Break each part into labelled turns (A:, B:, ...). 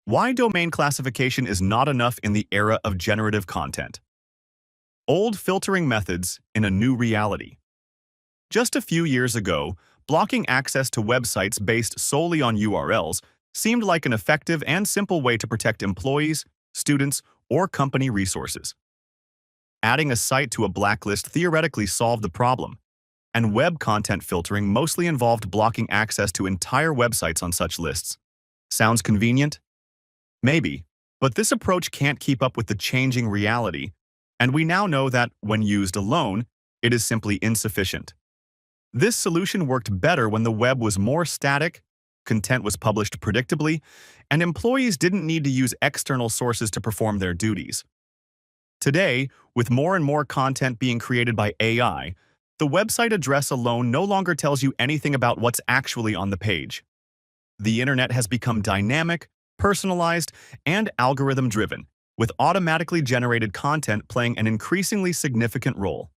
A: Why domain classification is not enough in the era of generative content. Old filtering methods in a new reality. Just a few years ago, blocking access to websites based solely on URLs seemed like an effective and simple way to protect employees, students, or company resources. Adding a site to a blacklist theoretically solved the problem, and web content filtering mostly involved blocking access to entire websites on such lists. Sounds convenient? Maybe, but this approach can't keep up with the changing reality, and we now know that, when used alone, it is simply insufficient. This solution worked better when the web was more static, content was published predictably, and employees didn't need to use external sources to perform their duties. Today, with more and more content being created by AI, the website address alone no longer tells you anything about what's actually on the page. The internet has become dynamic, personalized, and algorithm-driven, with automatically generated content playing an increasingly significant role.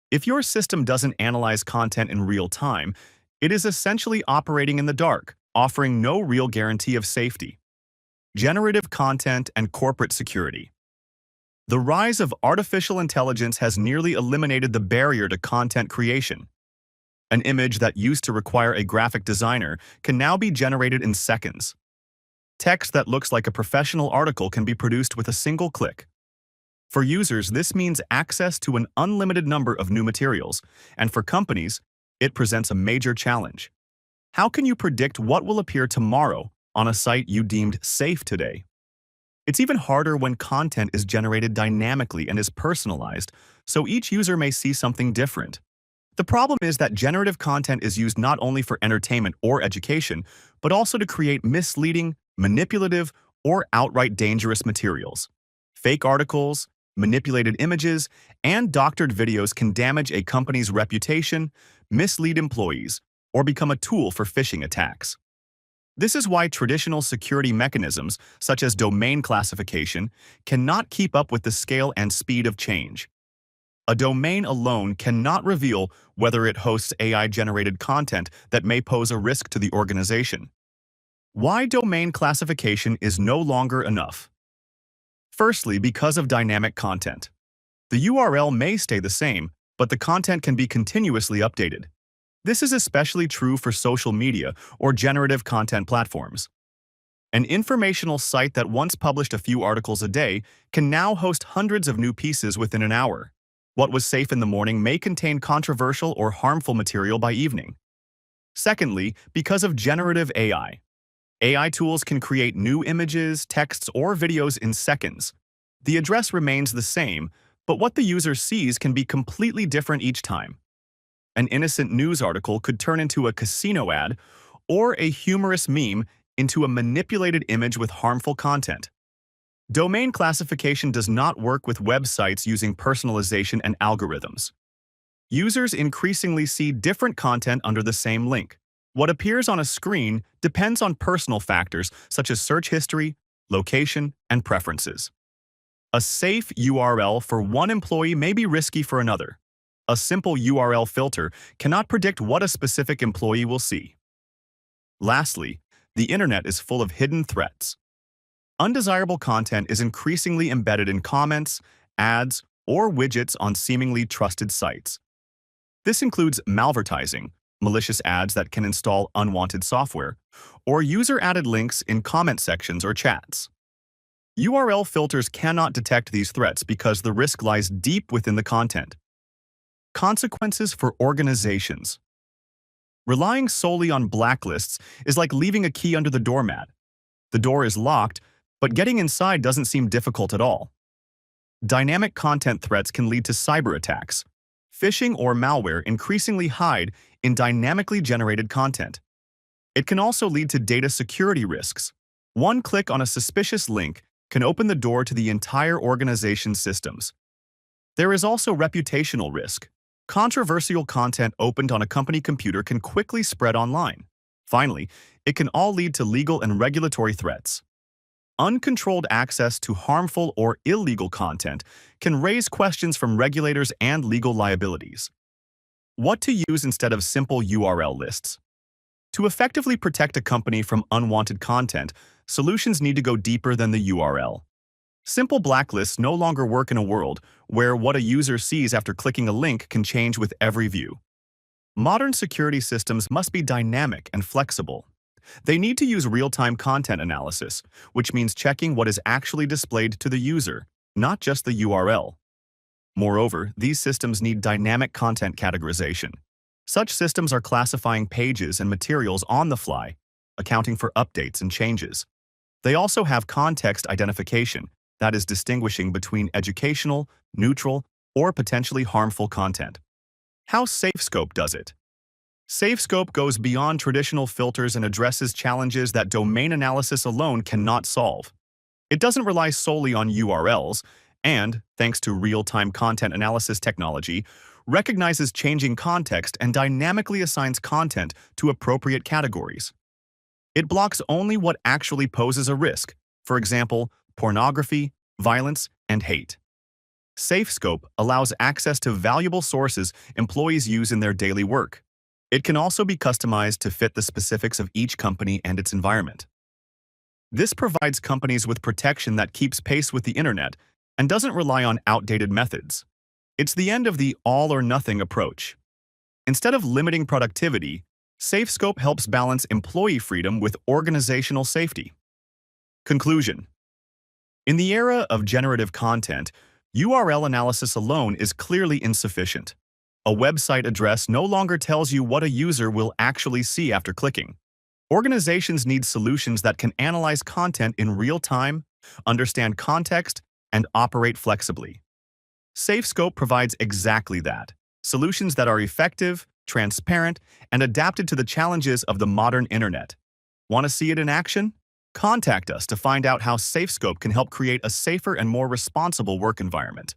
A: If your system doesn't analyze content in real time, it is essentially operating in the dark, offering no real guarantee of safety. Generative content and corporate security. The rise of artificial intelligence has nearly eliminated the barrier to content creation. An image that used to require a graphic designer can now be generated in seconds. Text that looks like a professional article can be produced with a single click. For users, this means access to an unlimited number of new materials, and for companies, it presents a major challenge. How can you predict what will appear tomorrow on a site you deemed safe today? It's even harder when content is generated dynamically and is personalized, so each user may see something different. The problem is that generative content is used not only for entertainment or education, but also to create misleading, manipulative, or outright dangerous materials. Fake articles, manipulated images, and doctored videos can damage a company's reputation, mislead employees, or become a tool for phishing attacks. This is why traditional security mechanisms, such as domain classification, cannot keep up with the scale and speed of change. A domain alone cannot reveal whether it hosts AI-generated content that may pose a risk to the organization. Why domain classification is no longer enough. Firstly, because of dynamic content. The URL may stay the same, but the content can be continuously updated. This is especially true for social media or generative content platforms. An informational site that once published a few articles a day can now host hundreds of new pieces within an hour. What was safe in the morning may contain controversial or harmful material by evening. Secondly, because of generative AI. AI tools can create new images, texts, or videos in seconds. The address remains the same, but what the user sees can be completely different each time. An innocent news article could turn into a casino ad, or a humorous meme into a manipulated image with harmful content. Domain classification does not work with websites using personalization and algorithms. Users increasingly see different content under the same link. What appears on a screen depends on personal factors such as search history, location, and preferences. A safe URL for one employee may be risky for another. A simple URL filter cannot predict what a specific employee will see. Lastly, the internet is full of hidden threats. Undesirable content is increasingly embedded in comments, ads, or widgets on seemingly trusted sites. This includes malvertising, malicious ads that can install unwanted software, or user-added links in comment sections or chats. URL filters cannot detect these threats because the risk lies deep within the content. Consequences for organizations. Relying solely on blacklists is like leaving a key under the doormat. The door is locked, but getting inside doesn't seem difficult at all. Dynamic content threats can lead to cyber attacks. Phishing or malware increasingly hide in dynamically generated content. It can also lead to data security risks. One click on a suspicious link can open the door to the entire organization's systems. There is also reputational risk. Controversial content opened on a company computer can quickly spread online. Finally, it can all lead to legal and regulatory threats. Uncontrolled access to harmful or illegal content can raise questions from regulators and legal liabilities. What to use instead of simple URL lists? To effectively protect a company from unwanted content, solutions need to go deeper than the URL. Simple blacklists no longer work in a world where what a user sees after clicking a link can change with every view. Modern security systems must be dynamic and flexible. They need to use real-time content analysis, which means checking what is actually displayed to the user, not just the URL. Moreover, these systems need dynamic content categorization. Such systems are classifying pages and materials on the fly, accounting for updates and changes. They also have context identification, that is distinguishing between educational, neutral, or potentially harmful content. How SafeScope does it? SafeScope goes beyond traditional filters and addresses challenges that domain analysis alone cannot solve. It doesn't rely solely on URLs, and, thanks to real-time content analysis technology, recognizes changing context and dynamically assigns content to appropriate categories. It blocks only what actually poses a risk, for example, pornography, violence, and hate. SafeScope allows access to valuable sources employees use in their daily work. It can also be customized to fit the specifics of each company and its environment. This provides companies with protection that keeps pace with the internet and doesn't rely on outdated methods. It's the end of the all-or-nothing approach. Instead of limiting productivity, SafeScope helps balance employee freedom with organizational safety. Conclusion. In the era of generative content, URL analysis alone is clearly insufficient. A website address no longer tells you what a user will actually see after clicking. Organizations need solutions that can analyze content in real time, understand context, and operate flexibly. SafeScope provides exactly that: solutions that are effective, transparent, and adapted to the challenges of the modern internet. Want to see it in action? Contact us to find out how SafeScope can help create a safer and more responsible work environment.